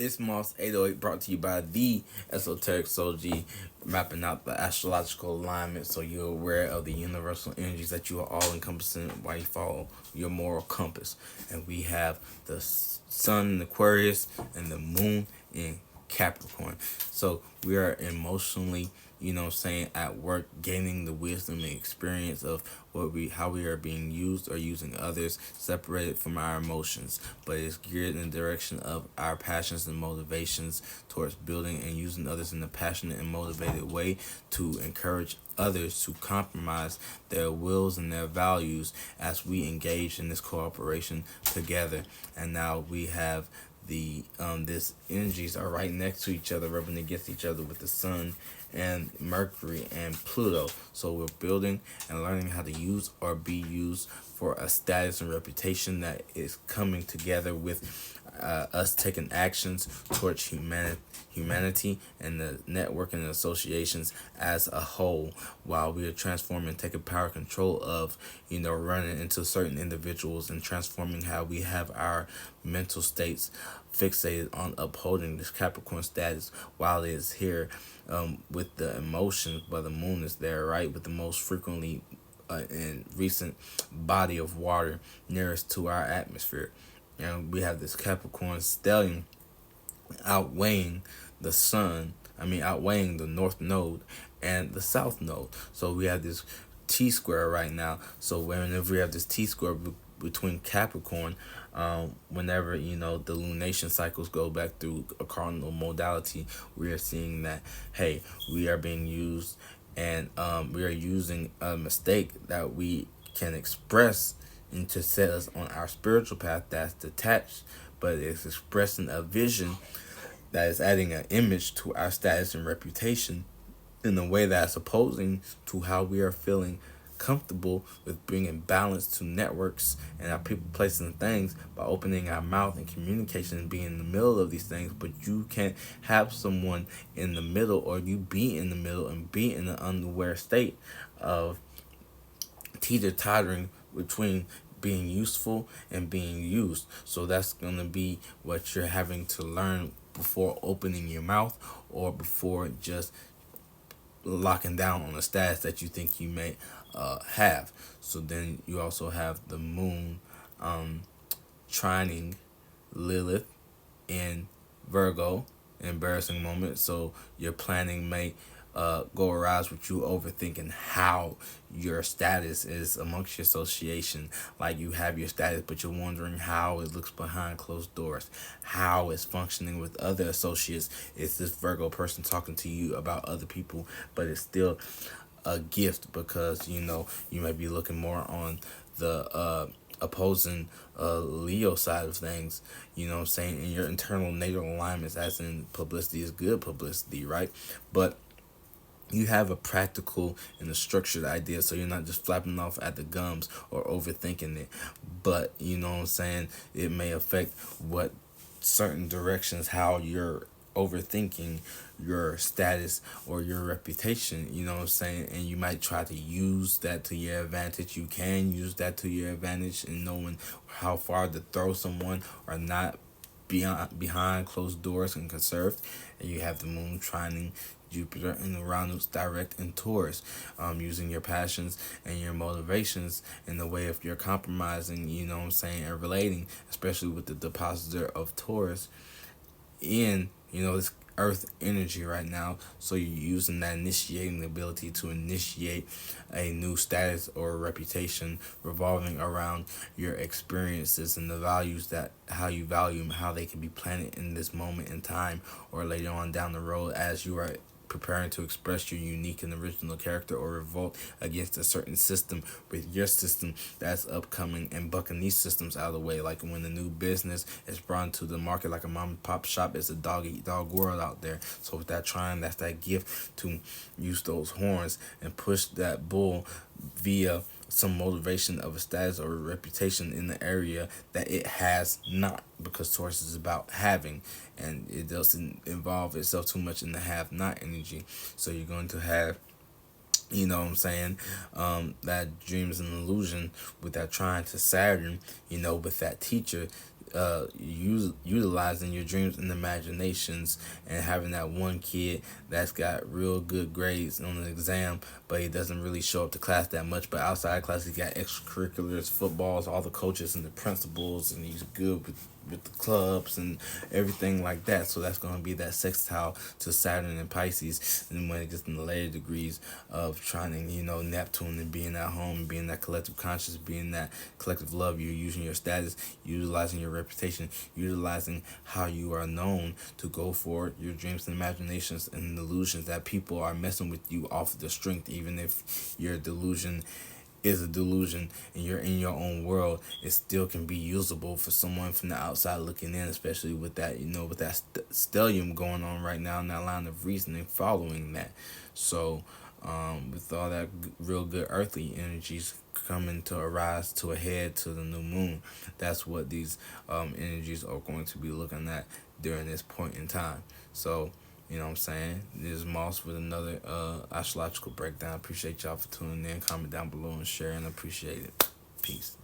It's Moss 808 brought to you by the Esoteric Soji, mapping out the astrological alignment so you're aware of the universal energies that you are all encompassing while you follow your moral compass. And we have the sun in Aquarius and the moon in Capricorn. So we are emotionally, at work, gaining the wisdom and experience of how we are being used or using others, separated from our emotions, but it's geared in the direction of our passions and motivations towards building and using others in a passionate and motivated way to encourage others to compromise their wills and their values as we engage in this cooperation together. And now we have this energies are right next to each other, rubbing against each other with the sun and Mercury and Pluto. So we're building and learning how to use or be used for a status and reputation that is coming together with us taking actions towards humanity and the network and associations as a whole, while we are transforming, taking power control of, running into certain individuals and transforming how we have our mental states fixated on upholding this Capricorn status while it is here, with the emotions, but the moon is there, right, with the most frequently and recent body of water nearest to our atmosphere. And we have this Capricorn stellium outweighing the sun, outweighing the north node and the south node. So we have this T square right now. So whenever we have this T square between Capricorn, whenever the lunation cycles go back through a cardinal modality, we are seeing that, hey, we are being used, and we are using a mistake that we can express and to set us on our spiritual path that's detached, but it's expressing a vision that is adding an image to our status and reputation in a way that's opposing to how we are feeling comfortable with bringing balance to networks and our people, places, and things by opening our mouth and communication and being in the middle of these things. But you can't have someone in the middle, or you be in the middle and be in an unaware state of teeter-tottering between being useful and being used. So that's going to be what you're having to learn before opening your mouth, or before just locking down on a status that you think you may have. So then you also have the moon trining Lilith in Virgo, embarrassing moment. So your planning may go arise with you overthinking how your status is amongst your association. Like, you have your status, but you're wondering how it looks behind closed doors, how it's functioning with other associates. Is this Virgo person talking to you about other people? But it's still a gift, because you may be looking more on the opposing Leo side of things, in your internal natal alignments, as in publicity is good publicity, right? But you have a practical and a structured idea, so you're not just flapping off at the gums or overthinking it. But it may affect what certain directions, how you're overthinking your status or your reputation, and you might try to use that to your advantage. You can use that to your advantage in knowing how far to throw someone or not, behind closed doors and conserved. And you have the moon trining Jupiter and Uranus direct in Taurus, using your passions and your motivations in the way of your compromising, and relating, especially with the depositor of Taurus in, this earth energy right now. So you're using that initiating ability to initiate a new status or reputation revolving around your experiences and the values, that how you value them, how they can be planted in this moment in time or later on down the road, as you are preparing to express your unique and original character or revolt against a certain system with your system that's upcoming, and bucking these systems out of the way. Like when a new business is brought to the market, like a mom and pop shop, it's a dog eat dog world out there. So with that trying, that's that gift to use those horns and push that bull via some motivation of a status or a reputation in the area that it has not, because Taurus is about having, and it doesn't involve itself too much in the have not energy. So you're going to have, that dreams and illusion with that trying to Saturn, with that teacher utilizing your dreams and imaginations, and having that one kid that's got real good grades on the exam, but he doesn't really show up to class that much. But outside class, he got extracurriculars, footballs, all the coaches and the principals, and he's good with the clubs and everything like that. So that's going to be that sextile to Saturn and Pisces. And when it gets in the later degrees of trying to, Neptune and being at home, being that collective conscious, being that collective love, you're using your status, utilizing your reputation, utilizing how you are known to go for your dreams and imaginations and illusions that people are messing with you off of the strength. Even if your delusion is a delusion and you're in your own world, it still can be usable for someone from the outside looking in, especially with that, with that stellium going on right now in that line of reasoning following that. So with all that real good earthly energies coming to arise to a head to the new moon, that's what these energies are going to be looking at during this point in time. So you know what I'm saying? This is Moss with another astrological breakdown. Appreciate y'all for tuning in. Comment down below and sharing. Appreciate it. Peace.